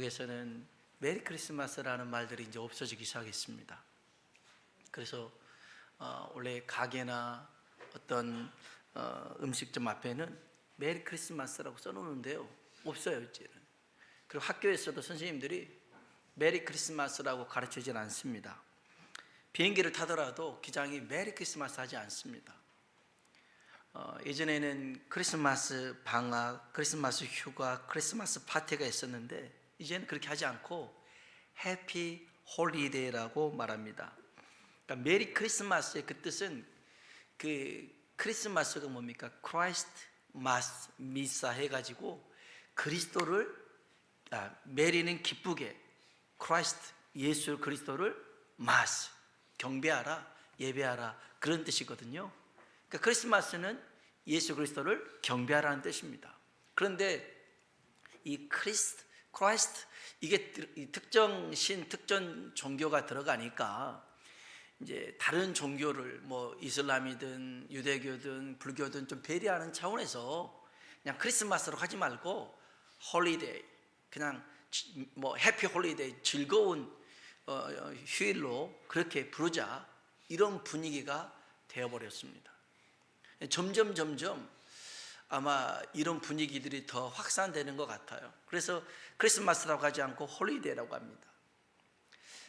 한국에서는 메리 크리스마스라는 말들이 이제 없어지기 시작했습니다. 그래서 원래 가게나 어떤 음식점 앞에는 메리 크리스마스라고 써놓는데요, 없어요 이제는. 그리고 학교에서도 선생님들이 메리 크리스마스라고 가르치질 않습니다. 비행기를 타더라도 기장이 메리 크리스마스 하지 않습니다. 예전에는 크리스마스 방학, 크리스마스 휴가, 크리스마스 파티가 있었는데 이제는 그렇게 하지 않고 해피 홀리데이라고 말합니다. 그러니까 메리 크리스마스의 그 뜻은, 그 크리스마스가 뭡니까? 크라이스트 마스 미사 해가지고 그리스도를 메리는 기쁘게, 크라이스트 예수 그리스도를 마스 경배하라, 예배하라, 그런 뜻이거든요. 그러니까 크리스마스는 예수 그리스도를 경배하라는 뜻입니다. 그런데 이 크라이스트 이게 특정 신, 특정 종교가 들어가니까 이제 다른 종교를 뭐 이슬람이든 유대교든 불교든 좀 배려하는 차원에서 그냥 크리스마스로 하지 말고 홀리데이, 그냥 뭐 해피 홀리데이, 즐거운 휴일로 그렇게 부르자, 이런 분위기가 되어버렸습니다. 점점 아마 이런 분위기들이 더 확산되는 것 같아요. 그래서 크리스마스라고 하지 않고 홀리데이라고 합니다.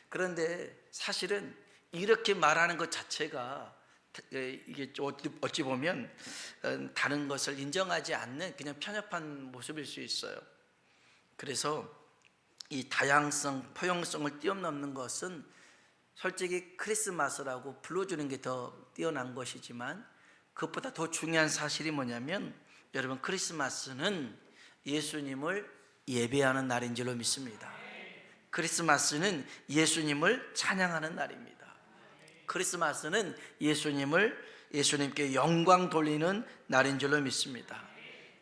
그런데 사실은 이렇게 말하는 것 자체가 이게 어찌 보면 다른 것을 인정하지 않는 그냥 편협한 모습일 수 있어요. 그래서 이 다양성, 포용성을 뛰어넘는 것은 솔직히 크리스마스라고 불러주는 게 더 뛰어난 것이지만, 그것보다 더 중요한 사실이 뭐냐면, 여러분, 크리스마스는 예수님을 예배하는 날인 줄로 믿습니다. 크리스마스는 예수님을 찬양하는 날입니다. 크리스마스는 예수님께 영광 돌리는 날인 줄로 믿습니다.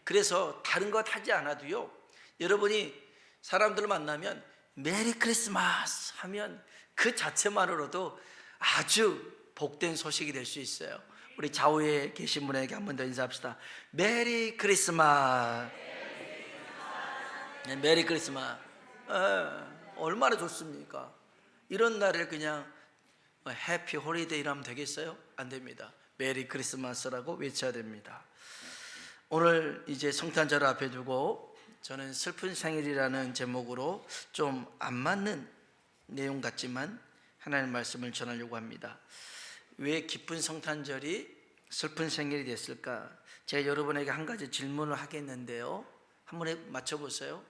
그래서 다른 것 하지 않아도요, 여러분이 사람들을 만나면 메리 크리스마스 하면 그 자체만으로도 아주 복된 소식이 될 수 있어요. 우리 좌우에 계신 분에게 한 번 더 인사합시다. 메리 크리스마스. 네, 메리 크리스마스. 얼마나 좋습니까? 이런 날에 그냥 해피 홀리데이라 하면 되겠어요? 안 됩니다. 메리 크리스마스라고 외쳐야 됩니다. 오늘 이제 성탄절 앞에 두고 저는 슬픈 생일이라는 제목으로 좀 안 맞는 내용 같지만 하나님의 말씀을 전하려고 합니다. 왜 기쁜 성탄절이 슬픈 생일이 됐을까? 제가 여러분에게 한 가지 질문을 하겠는데요, 한번 맞춰보세요.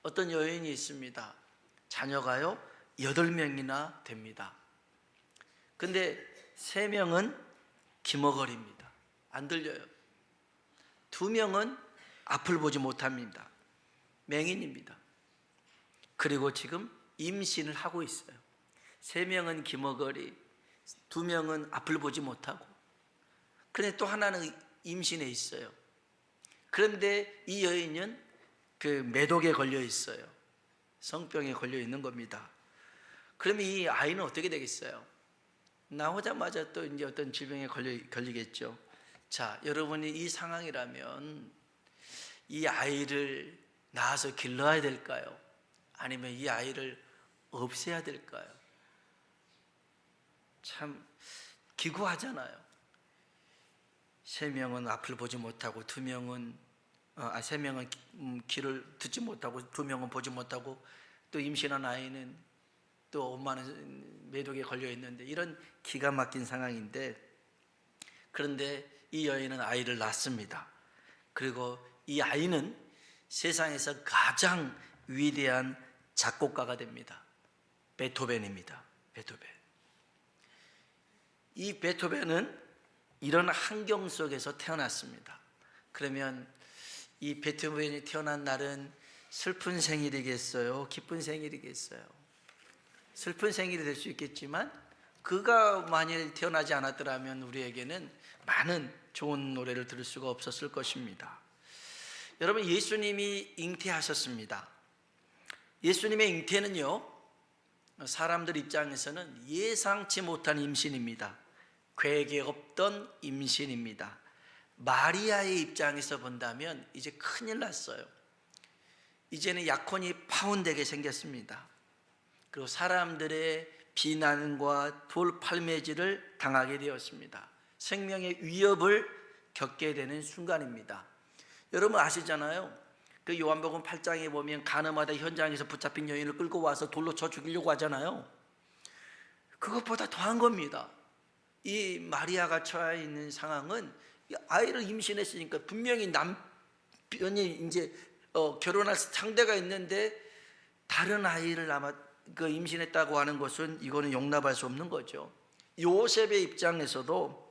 어떤 여인이 있습니다. 자녀가요 8명이나 됩니다. 근데 3명은 기머거리입니다. 안 들려요. 2명은 앞을 보지 못합니다. 맹인입니다. 그리고 지금 임신을 하고 있어요. 3명은 기머거리, 2명은 앞을 보지 못하고, 그런데 또 하나는 임신해 있어요. 그런데 이 여인은 그 매독에 걸려 있어요. 성병에 걸려 있는 겁니다. 그러면 이 아이는 어떻게 되겠어요? 나오자마자 또 이제 어떤 질병에 걸리겠죠. 자, 여러분이 이 상황이라면 이 아이를 낳아서 길러야 될까요? 아니면 이 아이를 없애야 될까요? 참 기구하잖아요. 3명은 앞을 보지 못하고 3명은 귀를 듣지 못하고 2명은 보지 못하고, 또 임신한 아이는 또 엄마는 매독에 걸려 있는데, 이런 기가 막힌 상황인데, 그런데 이 여인은 아이를 낳습니다. 그리고 이 아이는 세상에서 가장 위대한 작곡가가 됩니다. 베토벤입니다. 베토벤. 이 베토벤은 이런 환경 속에서 태어났습니다. 그러면 이 베토벤이 태어난 날은 슬픈 생일이겠어요? 기쁜 생일이겠어요? 슬픈 생일이 될 수 있겠지만, 그가 만일 태어나지 않았더라면 우리에게는 많은 좋은 노래를 들을 수가 없었을 것입니다. 여러분, 예수님이 잉태하셨습니다. 예수님의 잉태는요, 사람들 입장에서는 예상치 못한 임신입니다. 계획 없던 임신입니다. 마리아의 입장에서 본다면 이제 큰일 났어요. 이제는 약혼이 파혼되게 생겼습니다. 그리고 사람들의 비난과 돌팔매질을 당하게 되었습니다. 생명의 위협을 겪게 되는 순간입니다. 여러분 아시잖아요. 그 요한복음 8장에 보면 가늠하다 현장에서 붙잡힌 여인을 끌고 와서 돌로 쳐 죽이려고 하잖아요. 그것보다 더한 겁니다. 이 마리아가 처해 있는 상황은 아이를 임신했으니까 분명히 남편이 이제 결혼할 상대가 있는데 다른 아이를 아마 그 임신했다고 하는 것은 이거는 용납할 수 없는 거죠. 요셉의 입장에서도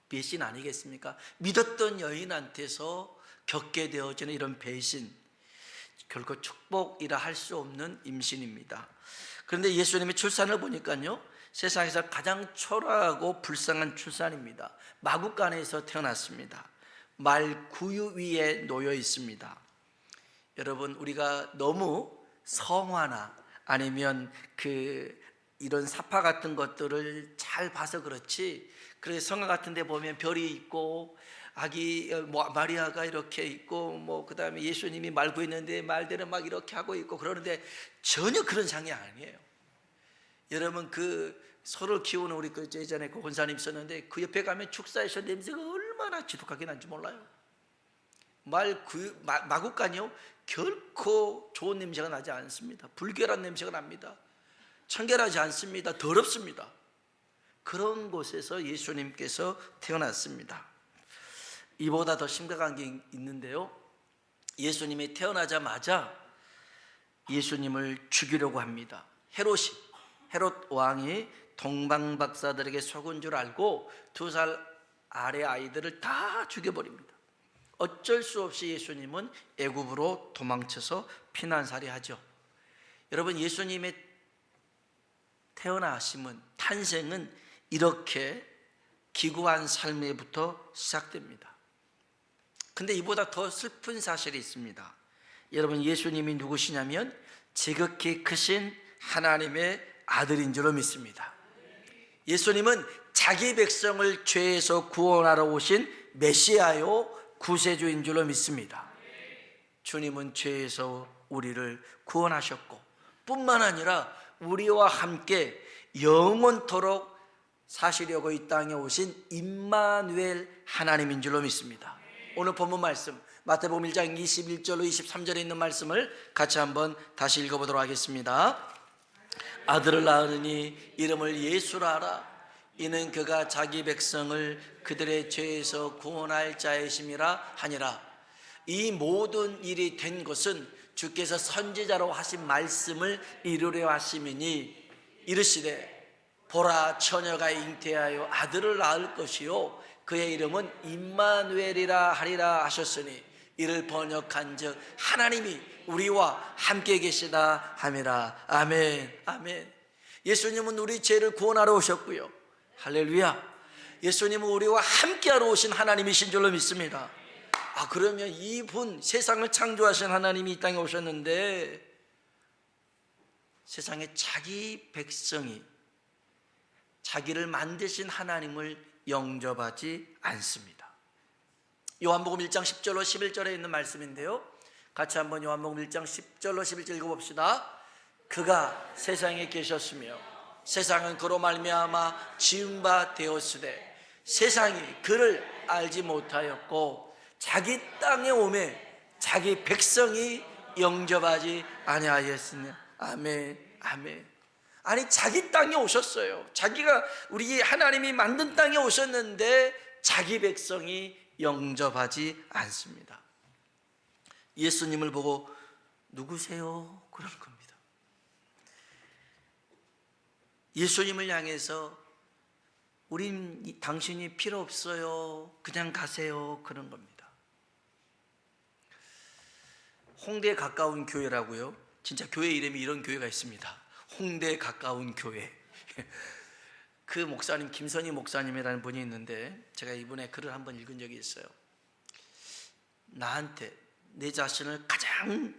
배신 아니겠습니까? 믿었던 여인한테서 겪게 되어지는 이런 배신, 결코 축복이라 할 수 없는 임신입니다. 그런데 예수님의 출산을 보니까요, 세상에서 가장 초라하고 불쌍한 출산입니다. 마구간에서 태어났습니다. 말 구유 위에 놓여 있습니다. 여러분, 우리가 너무 성화나 아니면 이런 사파 같은 것들을 잘 봐서 그렇지, 그래서 성화 같은 데 보면 별이 있고 아기 마리아가 이렇게 있고 그 다음에 예수님이 말고 있는데 말대로 막 이렇게 하고 있고 그러는데 전혀 그런 장이 아니에요. 여러분, 소를 키우는 우리 예전에 그 권사님 있었는데 그 옆에 가면 축사에서 냄새가 얼마나 지독하게 난지 몰라요. 마구간이요, 결코 좋은 냄새가 나지 않습니다. 불결한 냄새가 납니다. 청결하지 않습니다. 더럽습니다. 그런 곳에서 예수님께서 태어났습니다. 이보다 더 심각한 게 있는데요, 예수님이 태어나자마자 예수님을 죽이려고 합니다. 헤롯 왕이 동방 박사들에게 속은 줄 알고 2살 아래 아이들을 다 죽여버립니다. 어쩔 수 없이 예수님은 애굽으로 도망쳐서 피난살이하죠. 여러분, 예수님의 태어나심은, 탄생은 이렇게 기구한 삶에부터 시작됩니다. 근데 이보다 더 슬픈 사실이 있습니다. 여러분, 예수님이 누구시냐면 지극히 크신 하나님의 아들인 줄로 믿습니다. 예수님은 자기 백성을 죄에서 구원하러 오신 메시아요 구세주인 줄로 믿습니다. 주님은 죄에서 우리를 구원하셨고 뿐만 아니라 우리와 함께 영원토록 사시려고 이 땅에 오신 임마누엘 하나님인 줄로 믿습니다. 오늘 본문 말씀 마태복음 1장 21절로 23절에 있는 말씀을 같이 한번 다시 읽어보도록 하겠습니다. 아들을 낳으니 이름을 예수라 하라. 이는 그가 자기 백성을 그들의 죄에서 구원할 자이심이라 하니라. 이 모든 일이 된 것은 주께서 선지자로 하신 말씀을 이루려 하심이니 이르시되 보라, 처녀가 잉태하여 아들을 낳을 것이요 그의 이름은 임마누엘이라 하리라 하셨으니 이를 번역한즉 하나님이 우리와 함께 계시다 함이라. 아멘. 아멘. 예수님은 우리 죄를 구원하러 오셨고요, 할렐루야, 예수님은 우리와 함께하러 오신 하나님이신 줄로 믿습니다. 그러면 이분, 세상을 창조하신 하나님이 이 땅에 오셨는데 세상에 자기 백성이 자기를 만드신 하나님을 영접하지 않습니다. 요한복음 1장 10절로 11절에 있는 말씀인데요, 같이 한번 요한복음 1장 10절로 11절 읽어봅시다. 그가 세상에 계셨으며 세상은 그로 말미암아 지은 바 되었으되 세상이 그를 알지 못하였고 자기 땅에 오매 자기 백성이 영접하지 아니하였으니. 아멘. 아멘. 아니, 자기 땅에 오셨어요. 자기가, 우리 하나님이 만든 땅에 오셨는데 자기 백성이 영접하지 않습니다. 예수님을 보고 누구세요? 그런 겁니다. 예수님을 향해서 당신이 필요 없어요, 그냥 가세요, 그런 겁니다. 홍대에 가까운 교회라고요. 진짜 교회 이름이 이런 교회가 있습니다. 홍대에 가까운 교회. 그 목사님, 김선희 목사님이라는 분이 있는데 제가 이분의 글을 한번 읽은 적이 있어요. 나한테 내 자신을 가장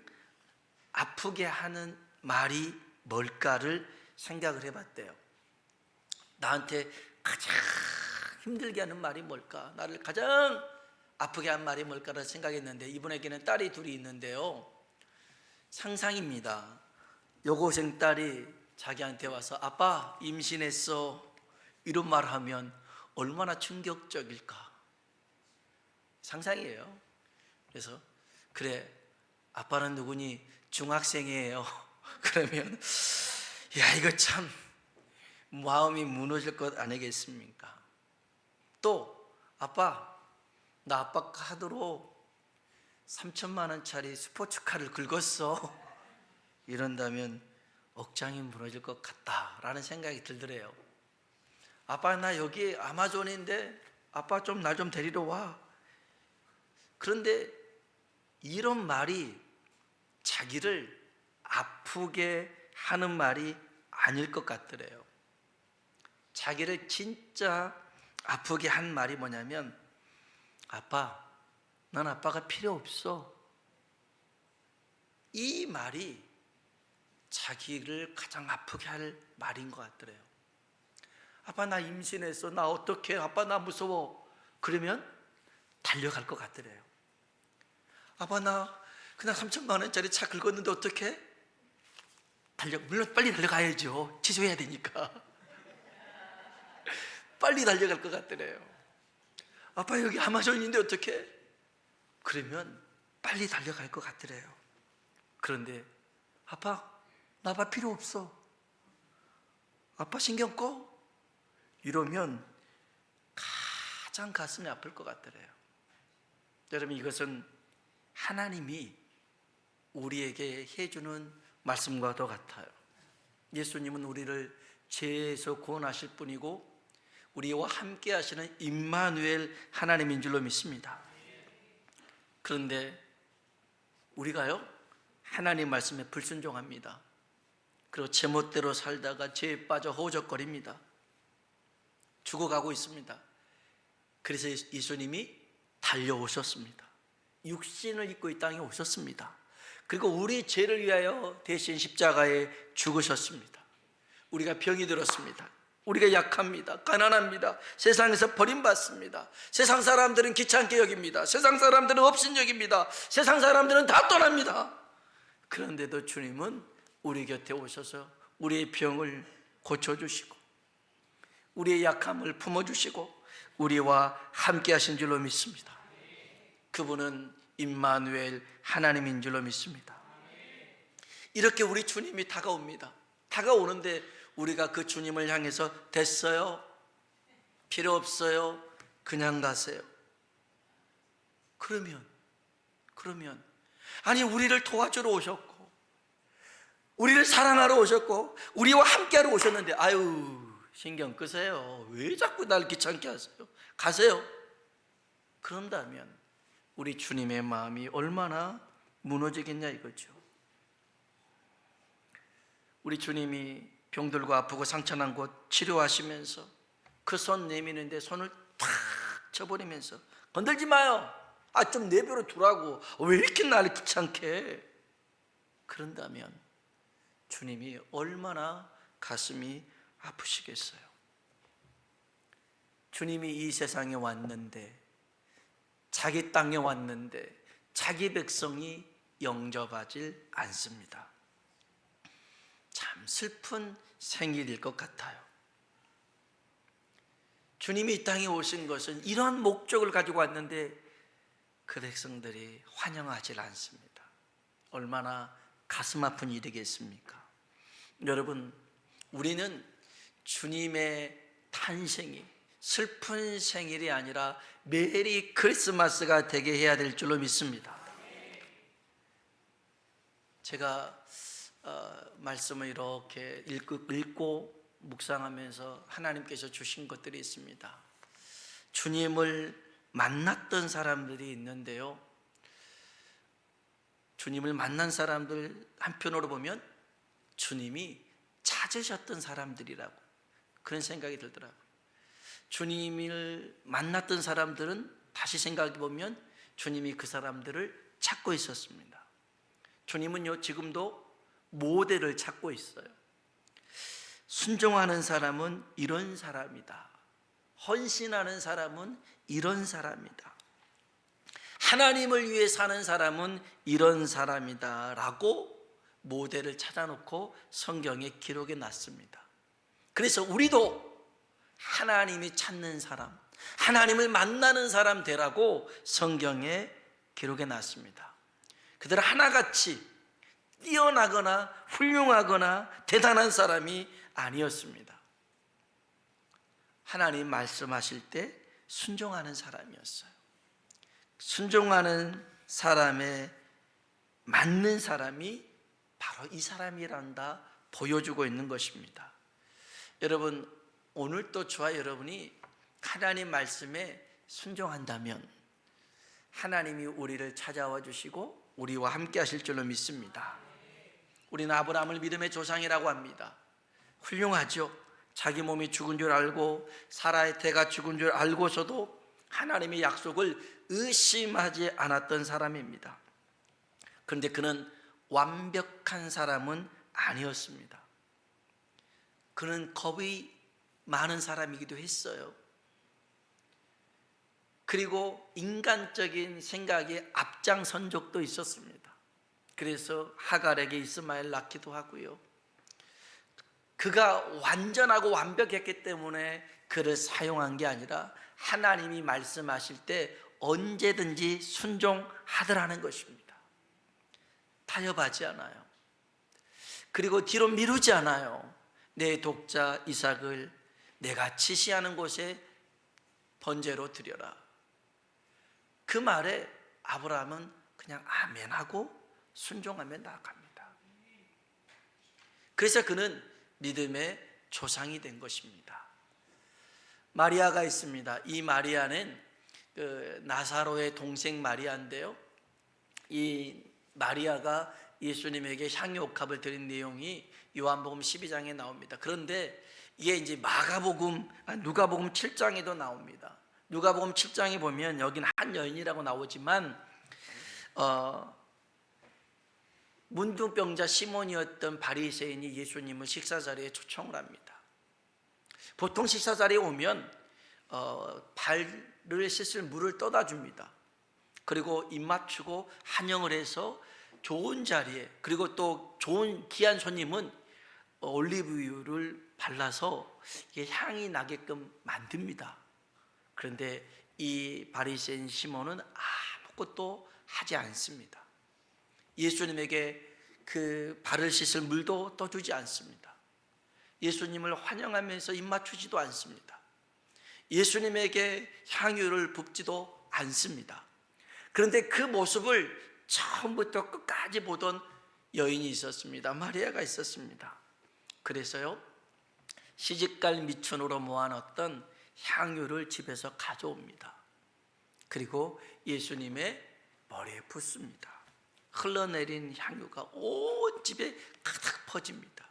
아프게 하는 말이 뭘까를 생각을 해봤대요. 나한테 가장 힘들게 하는 말이 뭘까, 나를 가장 아프게 한 말이 뭘까를 생각했는데, 이분에게는 딸이 둘이 있는데요, 상상입니다. 여고생 딸이 자기한테 와서 아빠 임신했어 이런 말 하면 얼마나 충격적일까. 상상이에요. 그래서 그래 아빠는 누구니? 중학생이에요. 그러면 야 이거 참 마음이 무너질 것 아니겠습니까? 또 아빠 나 아빠 카드로 3천만 원짜리 스포츠카를 긁었어 이런다면 억장이 무너질 것 같다라는 생각이 들더래요. 아빠 나 여기 아마존인데 아빠 좀 나 좀 데리러 와. 그런데 이런 말이 자기를 아프게 하는 말이 아닐 것 같더래요. 자기를 진짜 아프게 한 말이 뭐냐면 아빠 난 아빠가 필요 없어. 이 말이 자기를 가장 아프게 할 말인 것 같더래요. 아빠 나 임신했어. 나 어떡해. 아빠 나 무서워. 그러면 달려갈 것 같더래요. 아빠 나 그냥 3천만 원짜리 차 긁었는데 어떡해? 물론 빨리 달려가야죠. 취소해야 되니까. 빨리 달려갈 것 같더래요. 아빠 여기 아마존인데 어떡해? 그러면 빨리 달려갈 것 같더래요. 그런데 아빠 나 아빠 필요 없어. 아빠 신경 꺼? 이러면 가장 가슴이 아플 것 같더래요. 여러분 이것은 하나님이 우리에게 해주는 말씀과도 같아요. 예수님은 우리를 죄에서 구원하실 분이고 우리와 함께 하시는 임마누엘 하나님인 줄로 믿습니다. 그런데 우리가요 하나님 말씀에 불순종합니다. 그리고 제멋대로 살다가 죄에 빠져 허우적거립니다. 죽어가고 있습니다. 그래서 예수님이 달려오셨습니다. 육신을 입고 이 땅에 오셨습니다. 그리고 우리 죄를 위하여 대신 십자가에 죽으셨습니다. 우리가 병이 들었습니다. 우리가 약합니다. 가난합니다. 세상에서 버림받습니다. 세상 사람들은 귀찮게 여깁니다. 세상 사람들은 업신여깁니다. 세상 사람들은 다 떠납니다. 그런데도 주님은 우리 곁에 오셔서 우리의 병을 고쳐주시고 우리의 약함을 품어주시고 우리와 함께 하신 줄로 믿습니다. 그분은 임마누엘 하나님인 줄로 믿습니다. 이렇게 우리 주님이 다가옵니다. 다가오는데 우리가 그 주님을 향해서 됐어요, 필요 없어요, 그냥 가세요. 그러면 아니 우리를 도와주러 오셨고 우리를 사랑하러 오셨고 우리와 함께하러 오셨는데 아유 신경 끄세요. 왜 자꾸 날 귀찮게 하세요? 가세요. 그런다면 우리 주님의 마음이 얼마나 무너지겠냐 이거죠. 우리 주님이 병들고 아프고 상처난 곳 치료하시면서 그 손 내미는데 손을 탁 쳐버리면서 건들지 마요. 좀 내버려 두라고. 왜 이렇게 나를 귀찮게 해? 그런다면 주님이 얼마나 가슴이 아프시겠어요. 주님이 이 세상에 왔는데 자기 땅에 왔는데 자기 백성이 영접하지 않습니다. 참 슬픈 생일일 것 같아요. 주님이 이 땅에 오신 것은 이러한 목적을 가지고 왔는데 그 백성들이 환영하지 않습니다. 얼마나 가슴 아픈 일이겠습니까? 여러분, 우리는 주님의 탄생이 슬픈 생일이 아니라 메리 크리스마스가 되게 해야 될 줄로 믿습니다. 제가 말씀을 이렇게 읽고 묵상하면서 하나님께서 주신 것들이 있습니다. 주님을 만났던 사람들이 있는데요, 주님을 만난 사람들 한편으로 보면 주님이 찾으셨던 사람들이라고 그런 생각이 들더라고요. 주님을 만났던 사람들은 다시 생각해 보면 주님이 그 사람들을 찾고 있었습니다. 주님은요 지금도 모델을 찾고 있어요. 순종하는 사람은 이런 사람이다. 헌신하는 사람은 이런 사람이다. 하나님을 위해 사는 사람은 이런 사람이다 라고 모델을 찾아놓고 성경에 기록해 놨습니다. 그래서 우리도 하나님이 찾는 사람, 하나님을 만나는 사람 되라고 성경에 기록해 놨습니다. 그들은 하나같이 뛰어나거나 훌륭하거나 대단한 사람이 아니었습니다. 하나님 말씀하실 때 순종하는 사람이었어요. 순종하는 사람에 맞는 사람이 바로 이 사람이란다 보여주고 있는 것입니다. 여러분, 오늘도 저와 여러분이 하나님 말씀에 순종한다면 하나님이 우리를 찾아와 주시고 우리와 함께 하실 줄로 믿습니다. 우리는 아브라함을 믿음의 조상이라고 합니다. 훌륭하죠. 자기 몸이 죽은 줄 알고 사라의 태가 죽은 줄 알고서도 하나님의 약속을 의심하지 않았던 사람입니다. 그런데 그는 완벽한 사람은 아니었습니다. 그는 겁이 많은 사람이기도 했어요. 그리고 인간적인 생각에 앞장선 적도 있었습니다. 그래서 하갈에게 이스마엘 낳기도 하고요. 그가 완전하고 완벽했기 때문에 그를 사용한 게 아니라 하나님이 말씀하실 때 언제든지 순종하더라는 것입니다. 타협하지 않아요. 그리고 뒤로 미루지 않아요. 내 독자 이삭을 내가 지시하는 곳에 번제로 드려라. 그 말에 아브라함은 그냥 아멘하고 순종하며 나아갑니다. 그래서 그는 믿음의 조상이 된 것입니다. 마리아가 있습니다. 이 마리아는 나사로의 동생 마리아인데요, 이 마리아가 예수님에게 향유옥합을 드린 내용이 요한복음 12장에 나옵니다. 그런데 이게 이제 누가복음 7장에도 나옵니다. 누가복음 7장에 보면 여기는 한 여인이라고 나오지만 문둥병자 시몬이었던 바리새인이 예수님을 식사 자리에 초청을 합니다. 보통 식사 자리에 오면 발을 씻을 물을 떠다 줍니다. 그리고 입 맞추고 환영을 해서 좋은 자리에, 그리고 또 좋은 귀한 손님은 올리브유를 발라서 이게 향이 나게끔 만듭니다. 그런데 이 바리새인 시몬은 아무것도 하지 않습니다. 예수님에게 그 발을 씻을 물도 떠주지 않습니다. 예수님을 환영하면서 입 맞추지도 않습니다. 예수님에게 향유를 붓지도 않습니다. 그런데 그 모습을 처음부터 끝까지 보던 여인이 있었습니다. 마리아가 있었습니다. 그래서요, 시집갈 미천으로 모아놨던 향유를 집에서 가져옵니다. 그리고 예수님의 머리에 붓습니다. 흘러내린 향유가 온 집에 가득 퍼집니다.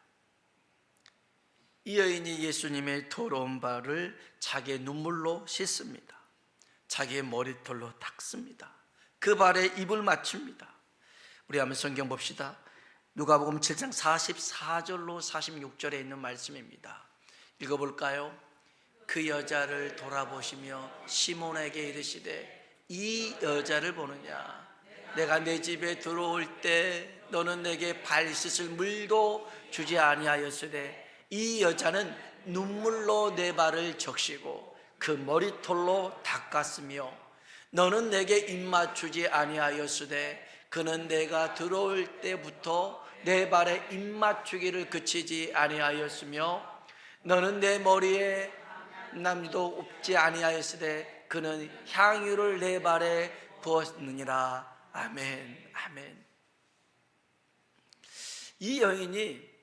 이 여인이 예수님의 더러운 발을 자기의 눈물로 씻습니다. 자기의 머리털로 닦습니다. 그 발에 입을 맞춥니다. 우리 한번 성경 봅시다. 누가복음 7장 44절로 46절에 있는 말씀입니다. 읽어볼까요? 그 여자를 돌아보시며 시몬에게 이르시되 이 여자를 보느냐? 내가 내 집에 들어올 때 너는 내게 발 씻을 물도 주지 아니하였으되 이 여자는 눈물로 내 발을 적시고 그 머리털로 닦았으며 너는 내게 입맞추지 아니하였으되 그는 내가 들어올 때부터 내 발에 입맞추기를 그치지 아니하였으며 너는 내 머리에 남도 없지 아니하였으되 그는 향유를 내 발에 부었느니라. 아멘, 아멘. 이 여인이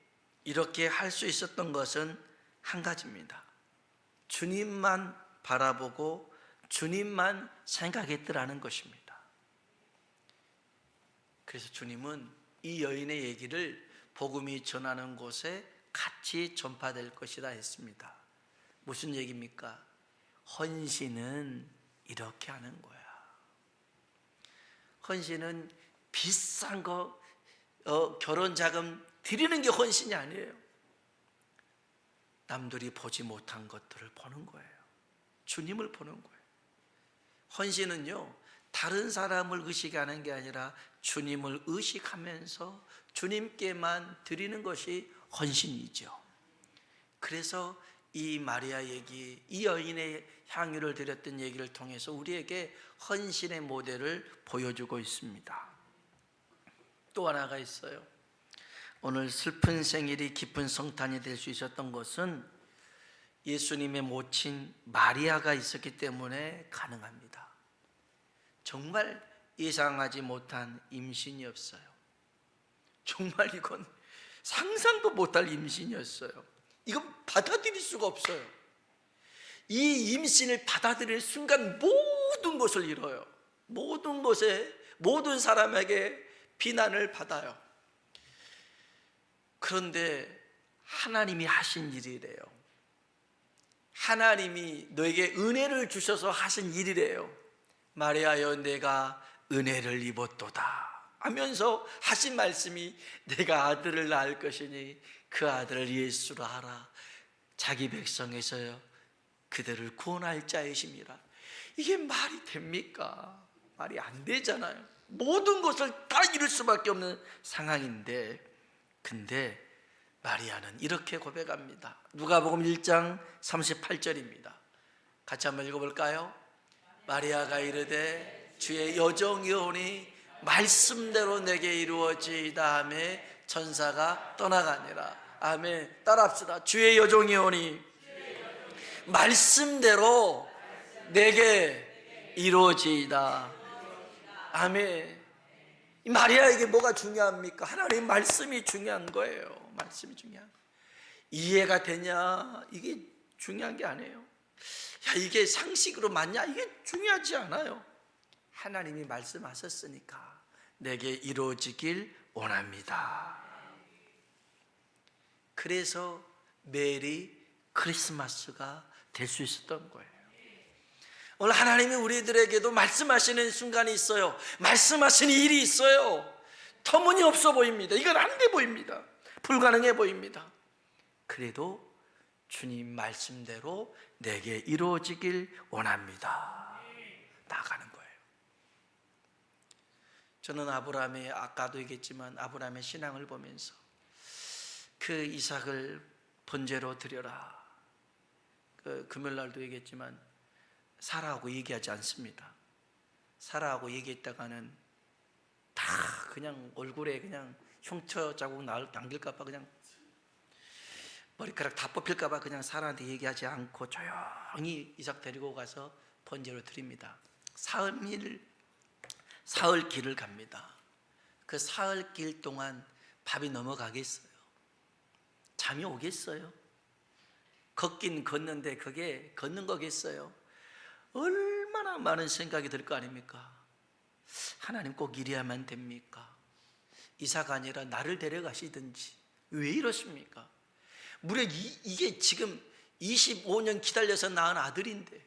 이렇게 할 수 있었던 것은 한 가지입니다. 주님만 바라보고 주님만 생각했더라는 것입니다. 그래서 주님은 이 여인의 얘기를 복음이 전하는 곳에 같이 전파될 것이다 했습니다. 무슨 얘기입니까? 헌신은 이렇게 하는 거야. 헌신은 비싼 거 결혼 자금 드리는 게 헌신이 아니에요. 남들이 보지 못한 것들을 보는 거예요. 주님을 보는 거예요. 헌신은요, 다른 사람을 의식하는 게 아니라 주님을 의식하면서 주님께만 드리는 것이 헌신이죠. 그래서 이 마리아 얘기, 이 여인의 향유를 드렸던 얘기를 통해서 우리에게 헌신의 모델을 보여주고 있습니다. 또 하나가 있어요. 오늘 슬픈 생일이 기쁜 성탄이 될 수 있었던 것은 예수님의 모친 마리아가 있었기 때문에 가능합니다. 정말 예상하지 못한 임신이었어요. 정말 이건 상상도 못할 임신이었어요. 이건 받아들일 수가 없어요. 이 임신을 받아들일 순간 모든 것을 잃어요. 모든 것에, 모든 사람에게 비난을 받아요. 그런데 하나님이 하신 일이래요. 하나님이 너에게 은혜를 주셔서 하신 일이래요. 마리아여, 내가 은혜를 입었도다 하면서 하신 말씀이 내가 아들을 낳을 것이니 그 아들을 예수로 하라. 자기 백성에서 그들을 구원할 자이심이라. 이게 말이 됩니까? 말이 안 되잖아요. 모든 것을 다 잃을 수밖에 없는 상황인데, 근데 마리아는 이렇게 고백합니다. 누가복음 1장 38절입니다. 같이 한번 읽어볼까요? 마리아가 이르되 주의 여종이오니 말씀대로 내게 이루어지이다 하며 천사가 떠나가니라. 아멘. 따라합시다. 주의 여종이오니 말씀대로 내게 이루어지이다. 아멘. 이 마리아에게 뭐가 중요합니까? 하나님 말씀이 중요한 거예요. 말씀이 중요한 거예요. 이해가 되냐? 이게 중요한 게 아니에요. 야, 이게 상식으로 맞냐? 이게 중요하지 않아요. 하나님이 말씀하셨으니까 내게 이루어지길 원합니다. 그래서 메리 크리스마스가 될 수 있었던 거예요. 오늘 하나님이 우리들에게도 말씀하시는 순간이 있어요. 말씀하시는 일이 있어요. 터무니없어 보입니다. 이건 안 돼 보입니다. 불가능해 보입니다. 그래도 주님 말씀대로 내게 이루어지길 원합니다. 나가는 거예요. 저는 아브라함의, 아까도 얘기했지만 아브라함의 신앙을 보면서 그 이삭을 번제로 드려라. 금요일날도 얘기했지만 사라하고 얘기하지 않습니다. 사라하고 얘기했다가는 다 그냥 얼굴에 그냥 흉터 자국 남길까봐, 그냥 머리카락 다 뽑힐까봐 그냥 사라한테 얘기하지 않고 조용히 이삭 데리고 가서 번제로 드립니다. 사흘 길을 갑니다. 그 사흘 길 동안 밥이 넘어가겠어요? 잠이 오겠어요? 걷긴 걷는데 그게 걷는 거겠어요? 얼마나 많은 생각이 들 거 아닙니까? 하나님 꼭 이래야만 됩니까? 이사가 아니라 나를 데려가시든지 왜 이러십니까? 무려 이게 지금 25년 기다려서 낳은 아들인데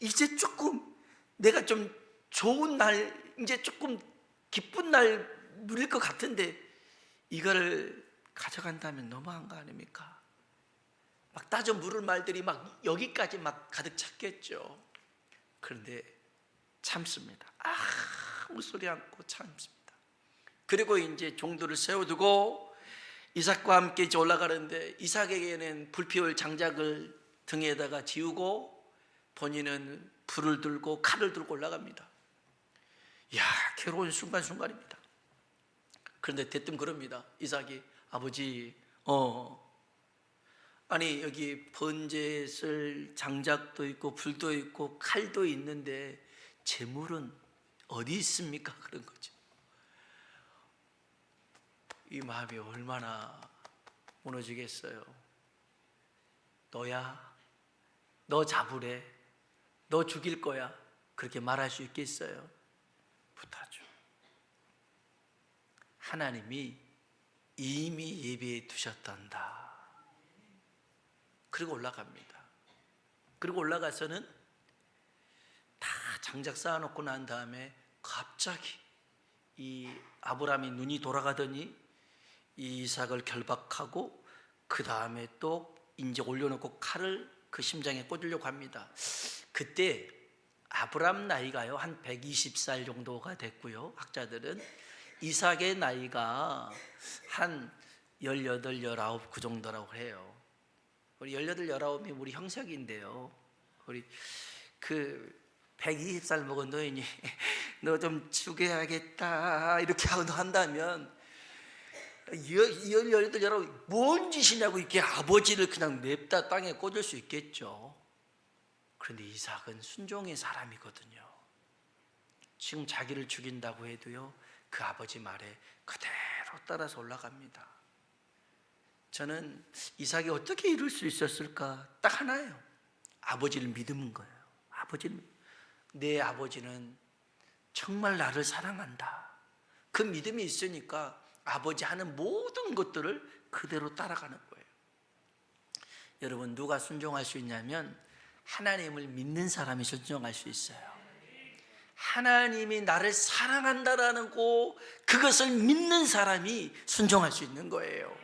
이제 조금 내가 좀 좋은 날, 이제 조금 기쁜 날 누릴 것 같은데 이거를 가져간다면 너무한 거 아닙니까? 막 따져 물을 말들이 막 여기까지 막 가득 찼겠죠. 그런데 참습니다. 아무 소리 않고 참습니다. 그리고 이제 종들을 세워두고 이삭과 함께 이제 올라가는데 이삭에게는 불 피울 장작을 등에다가 지우고 본인은 불을 들고 칼을 들고 올라갑니다. 이야, 괴로운 순간순간입니다. 그런데 대뜸 그럽니다. 이삭이, 아버지, 아니 여기 번제에 쓸 장작도 있고 불도 있고 칼도 있는데 재물은 어디 있습니까? 그런 거죠. 이 마음이 얼마나 무너지겠어요. 너야? 너 잡으래? 너 죽일 거야? 그렇게 말할 수 있겠어요? 못하죠. 하나님이 이미 예비해 두셨단다. 그리고 올라갑니다. 그리고 올라가서는 다 장작 쌓아놓고 난 다음에 갑자기 이 아브라함이 눈이 돌아가더니 이 이삭을 결박하고 그 다음에 또 이제 올려놓고 칼을 그 심장에 꽂으려고 합니다. 그때 아브라함 나이가요 한 120살 정도가 됐고요. 학자들은 이삭의 나이가 한 18, 19 그 정도라고 해요. 우리 18, 19이 우리 형석인데요. 우리 120살 먹은 노인이 너 좀 죽여야겠다 이렇게 하고 한다면 18, 19 뭔 짓이냐고 이렇게 아버지를 그냥 냅다 땅에 꽂을 수 있겠죠. 그런데 이삭은 순종의 사람이거든요. 지금 자기를 죽인다고 해도요, 그 아버지 말에 그대로 따라서 올라갑니다. 저는 이삭이 어떻게 이룰 수 있었을까? 딱 하나예요. 아버지를 믿는 거예요. 내 아버지는 정말 나를 사랑한다. 그 믿음이 있으니까 아버지 하는 모든 것들을 그대로 따라가는 거예요. 여러분, 누가 순종할 수 있냐면 하나님을 믿는 사람이 순종할 수 있어요. 하나님이 나를 사랑한다라는 그것을 믿는 사람이 순종할 수 있는 거예요.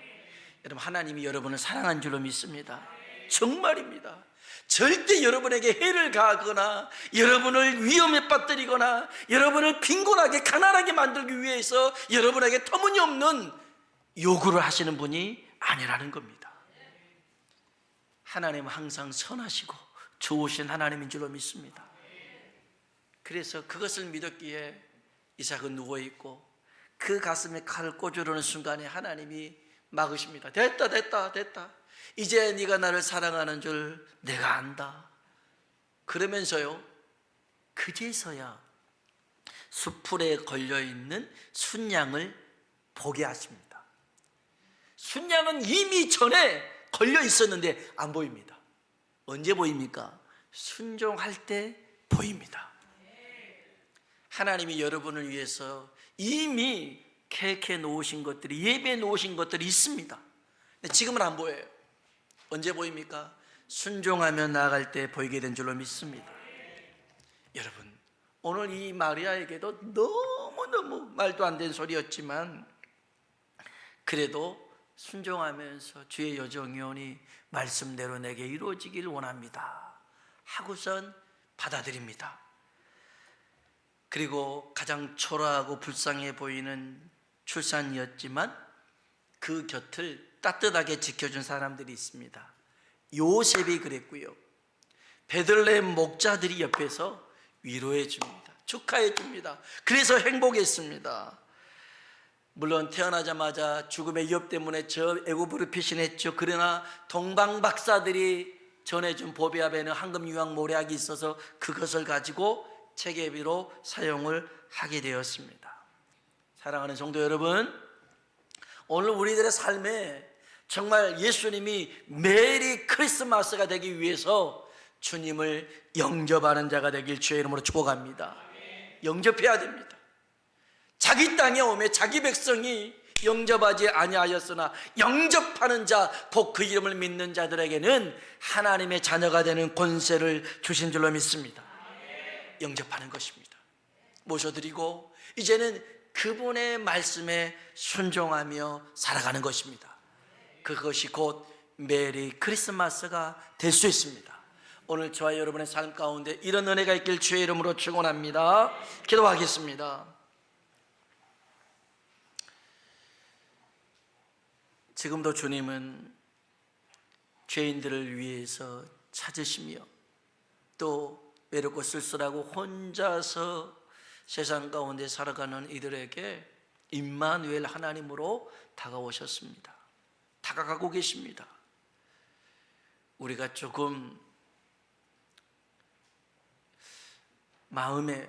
여러분, 하나님이 여러분을 사랑한 줄로 믿습니다. 정말입니다. 절대 여러분에게 해를 가하거나 여러분을 위험에 빠뜨리거나 여러분을 빈곤하게 가난하게 만들기 위해서 여러분에게 터무니없는 요구를 하시는 분이 아니라는 겁니다. 하나님은 항상 선하시고 좋으신 하나님인 줄로 믿습니다. 그래서 그것을 믿었기에 이삭은 누워있고 그 가슴에 칼을 꽂으려는 순간에 하나님이 막으십니다. 됐다. 이제 네가 나를 사랑하는 줄 내가 안다. 그러면서요, 그제서야 수풀에 걸려있는 순양을 보게 하십니다. 순양은 이미 전에 걸려 있었는데 안 보입니다. 언제 보입니까? 순종할 때 보입니다. 하나님이 여러분을 위해서 이미 계획해 놓으신 것들이, 예배해 놓으신 것들이 있습니다. 근데 지금은 안 보여요. 언제 보입니까? 순종하며 나아갈 때 보이게 된 줄로 믿습니다. 여러분, 오늘 이 마리아에게도 너무너무 말도 안 되는 소리였지만 그래도 순종하면서 주의 여정이오니 말씀대로 내게 이루어지길 원합니다 하고선 받아들입니다. 그리고 가장 초라하고 불쌍해 보이는 출산이었지만 그 곁을 따뜻하게 지켜준 사람들이 있습니다. 요셉이 그랬고요, 베들레헴 목자들이 옆에서 위로해 줍니다. 축하해 줍니다. 그래서 행복했습니다. 물론 태어나자마자 죽음의 위협 때문에 저 애굽으로 피신했죠. 그러나 동방 박사들이 전해준 보배압에는 황금 유황 모략이 있어서 그것을 가지고 체계비로 사용을 하게 되었습니다. 사랑하는 성도 여러분, 오늘 우리들의 삶에 정말 예수님이 메리 크리스마스가 되기 위해서 주님을 영접하는 자가 되길 주의 이름으로 축복합니다. 영접해야 됩니다. 자기 땅에 오매 자기 백성이 영접하지 아니하였으나 영접하는 자, 곧 그 이름을 믿는 자들에게는 하나님의 자녀가 되는 권세를 주신 줄로 믿습니다. 영접하는 것입니다. 모셔드리고 이제는 그분의 말씀에 순종하며 살아가는 것입니다. 그것이 곧 메리 크리스마스가 될 수 있습니다. 오늘 저와 여러분의 삶 가운데 이런 은혜가 있길 주의 이름으로 축원합니다. 기도하겠습니다. 지금도 주님은 죄인들을 위해서 찾으시며 또 외롭고 쓸쓸하고 혼자서 세상 가운데 살아가는 이들에게 임마누엘 하나님으로 다가오셨습니다. 다가가고 계십니다. 우리가 조금 마음에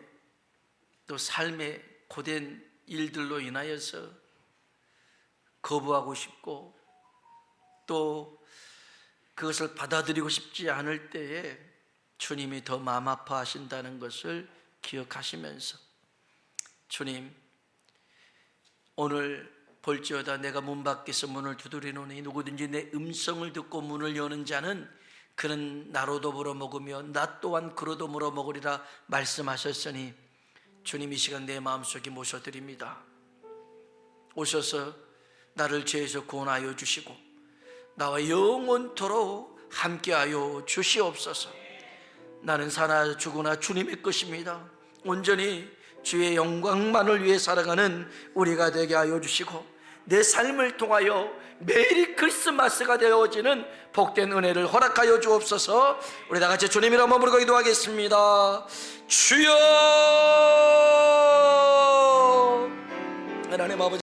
또 삶에 고된 일들로 인하여서 거부하고 싶고 또 그것을 받아들이고 싶지 않을 때에 주님이 더 마음 아파하신다는 것을 기억하시면서, 주님, 오늘 볼지어다 내가 문 밖에서 문을 두드리노니 누구든지 내 음성을 듣고 문을 여는 자는 그는 나로 더불어 먹으며 나 또한 그로 더불어 먹으리라 말씀하셨으니, 주님 이 시간 내 마음속에 모셔드립니다. 오셔서 나를 죄에서 구원하여 주시고 나와 영원토록 함께하여 주시옵소서. 나는 사나 죽으나 주님의 것입니다. 온전히 주의 영광만을 위해 살아가는 우리가 되게 하여 주시고, 내 삶을 통하여 메리 크리스마스가 되어지는 복된 은혜를 허락하여 주옵소서. 우리 다 같이 주님 이름으로 부르고 기도하겠습니다. 주여, 하나님 아버지,